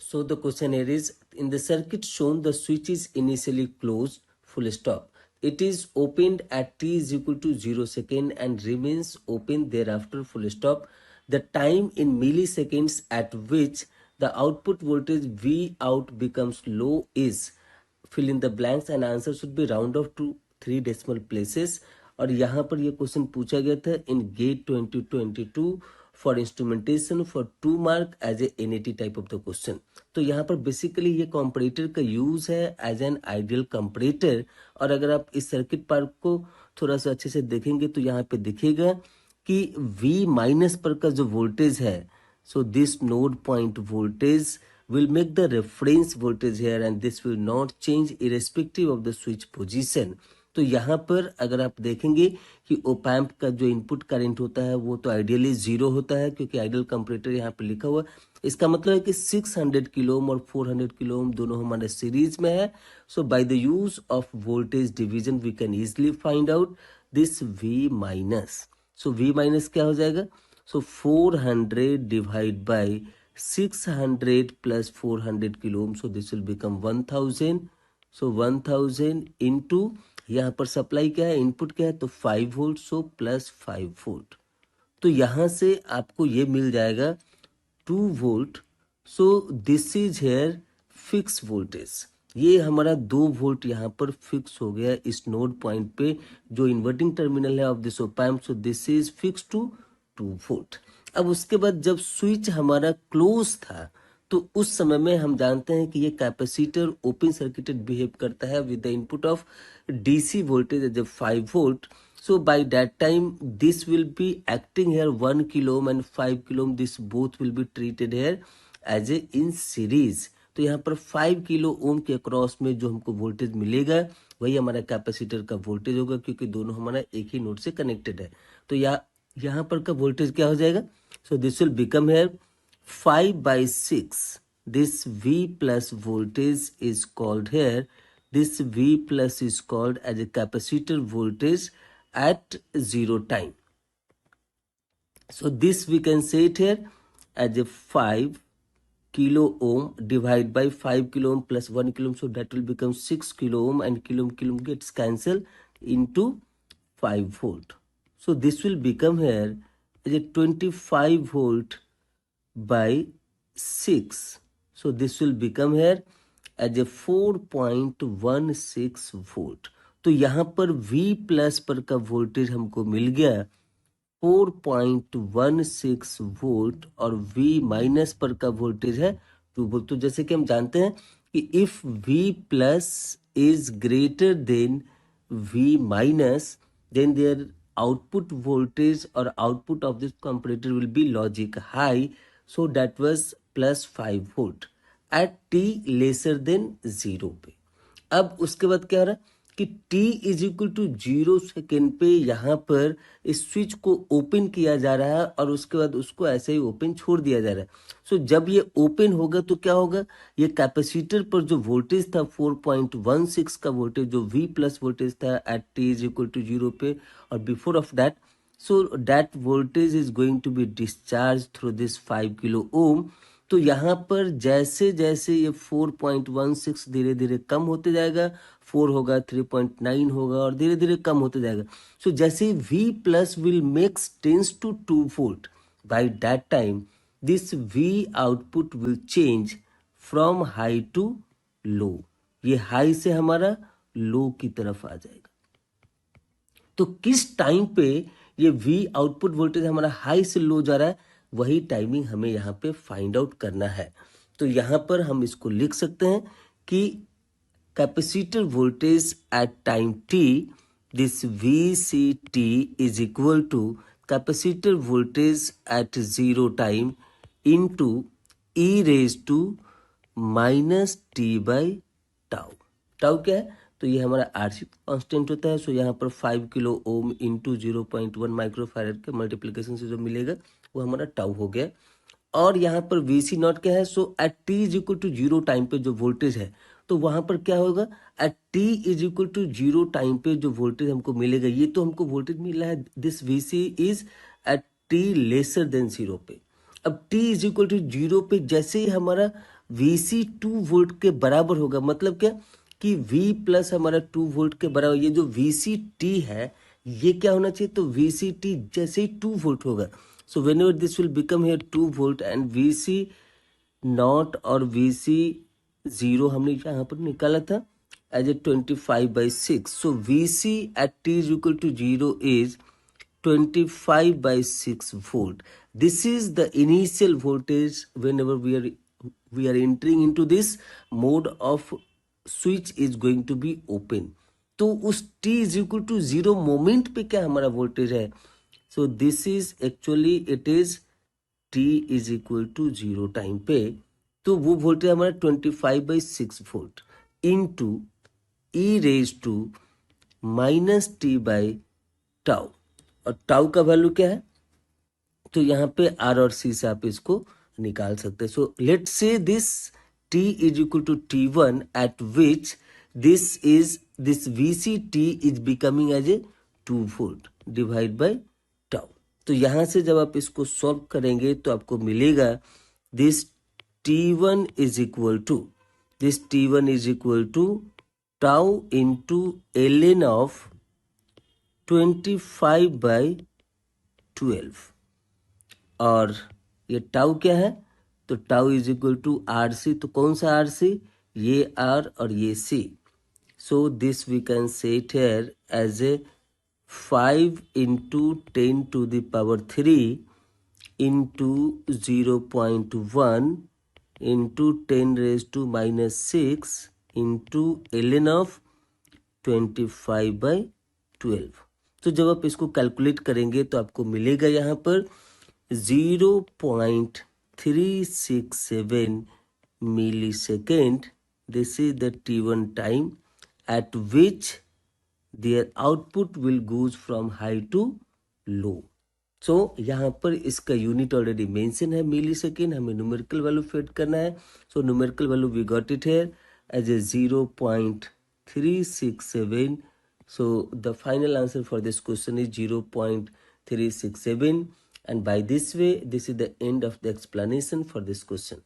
So the question here is, in the circuit shown, the switch is initially closed, full stop. It is opened at t is equal to 0 second and remains open thereafter, full stop. The time in milliseconds at which the output voltage V out becomes low is, fill in the blanks, and answer should be round off to 3 decimal places. और यहाँ पर ये question पूछा गया था in GATE 2022 for instrumentation for 2 mark as a NAT type of the question. तो यहाँ पर बेसिकली ये कंपैरेटर का यूज है एज एन आइडियल कंपैरेटर. और अगर आप इस सर्किट पार्ट को थोड़ा सा अच्छे से देखेंगे तो यहाँ पे दिखेगा कि V माइनस पर का जो वोल्टेज है, so this node point voltage will make the reference voltage here and this will not change irrespective of the switch position. तो यहाँ पर अगर आप देखेंगे कि ओपैम्प का जो इनपुट करंट होता है वो तो आइडियली 0 होता है क्योंकि आइडियल कंपैरेटर यहाँ पे लिखा हुआ. इसका मतलब है कि 600 किलो ओम और 400 किलो ओम दोनों हमारे सीरीज में है. So by the use of voltage division we can easily find out this V minus. So V minus क्या हो जाएगा? So 400 divided by 600 plus 400 kilo ohm. So this will become 1000. So 1000 into यहाँ पर supply क्या है, input क्या है, तो 5 वोल्ट. So plus 5 volt. तो यहाँ से आपको ये मिल जाएगा 2 volt. So this is here fix voltage. ये हमारा 2 वोल्ट यहाँ पर फिक्स हो गया इस नोड पॉइंट पे जो इन्वर्टिंग टर्मिनल है of this opamp. So this is fix to 2 volt. अब उसके बाद जब स्विच हमारा क्लोज था तो उस समय में हम जानते हैं कि ये कैपेसिटर ओपन सर्किटेड बिहेव करता है with the input of DC voltage जब 5 volt. So by that time this will be acting here 1 kilo ohm and 5 kilo ohm. This both will be treated here as a in series. तो यहाँ पर 5 kilo ओम के across में जो हमको voltage मिलेगा वही हमारा कैपेसिटर का वोल्टेज होगा क्योंकि दोनों हमारा एक ही नोड से कनेक्टेड है. तो यहाँ पर का वोल्टेज क्या हो जाएगा? So this will become here 5/6. This V plus voltage is called here, this V plus is called as a capacitor voltage at 0 time. So this we can say it here as a 5 kilo ohm divided by 5 kilo ohm plus 1 kilo ohm. So that will become 6 kilo ohm and kilo ohm gets cancelled into 5 volt. So this will become here as a 25 volt by 6. So this will become here as a 4.16 volt. तो यहाँ पर V plus पर का voltage हमको मिल गया 4.16 volt और V minus पर का वोल्टेज है 2 वोल्ट. तो जैसे कि हम जानते हैं कि if V plus is greater than V minus then there output voltage और output of this comparator will be logic high. So that was plus 5 volt at t lesser than 0 पे. अब उसके बाद क्या हो रहा है कि t is equal to 0 second पे यहाँ पर इस स्विच को ओपन किया जा रहा है और उसके बाद उसको ऐसे ही ओपन छोड़ दिया जा रहा है. सो जब ये ओपन होगा तो क्या होगा, ये कैपेसिटर पर जो वोल्टेज था 4.16 का वोल्टेज जो V प्लस वोल्टेज था at t is equal to 0 पे और before of that, so that voltage is going to be discharge through this 5 kilo ohm. तो यहाँ पर जैसे जैसे ये 4.16 धीरे धीरे कम होते जाएगा, 4 होगा, 3.9 होगा और धीरे धीरे कम होते जाएगा. सो जैसे ही V plus will max tends to 2 volt, by that time this V output will change from high to low. ये हाई से हमारा लो की तरफ आ जाएगा. तो किस टाइम पे ये V आउटपुट वोल्टेज हमारा हाई से लो जा रहा है वही टाइमिंग हमें यहाँ पे फाइंड आउट करना है. तो यहाँ पर हम इसको लिख सकते हैं कि capacitor voltage at time t, this VCT is equal to capacitor voltage at 0 time into e raise to minus t by tau. Tau क्या है, तो ये हमारा RC कांस्टेंट होता है. सो यहाँ पर 5 किलो ओम इंटू 0.1 माइक्रोफैरड के मल्टीप्लिकेशन से जो मिलेगा वो हमारा टाउ हो गया. और यहाँ पर VC नॉट क्या है, so at t is equal to 0 time पे जो वोल्टेज है तो वहां पर क्या होगा, at t is equal to 0 time पे जो वोल्टेज हमको मिलेगा, ये तो हमको वोल्टेज मिल रहा है this VC is at t lesser than 0 पे. अब t इज इक्वल टू 0 पे जैसे ही हमारा VC 2 वोल्ट के बराबर होगा, मतलब क्या कि V प्लस हमारा 2 वोल्ट के बराबर, ये जो VCT है ये क्या होना चाहिए, तो VCT जैसे ही 2 वोल्ट होगा, so whenever this will become here 2 volt and VC not और VC 0 हमने यहाँ पर निकाला था एज ए 25/6, सो VC at t is equal to 0 is 25/6 volt. This is the initial voltage whenever we are entering into this mode of switch is going to be open. तो उस t is equal to 0 moment पे क्या हमारा voltage है, so this is actually it is t is equal to 0 time पे, तो वो voltage हमारा 25/6 volt into e raise to minus t by tau, और टाउ का वैल्यू क्या है, तो यहाँ पे R और C से आप इसको निकाल सकते हैं. So let's say this T is equal to T1 at which this VCT is becoming as a 2 volt divide by tau. तो यहाँ से जब आप इसको सॉल्व करेंगे तो आपको मिलेगा this T1 is equal to tau into ln of 25/12, और ये टाउ क्या है, तो tau is equal to RC, तो कौन सा RC, ये R और ये C, so this we can say it here as a 5 into 10 to the power 3 into 0.1 into 10 raised to minus 6 into ln of 25/12. तो जब आप इसको कैलकुलेट करेंगे तो आपको मिलेगा यहाँ पर 0.367 millisecond. This is the T1 time at which their output will goes from high to low. So यहाँ पर इसका यूनिट ऑलरेडी मेंशन है मिली सेकेंड, हमें न्यूमेरिकल वैल्यू फिट करना है. So numerical value we got it here as a 0.367. So the final answer for this question is 0.367, and by this way this is the end of the explanation for this question.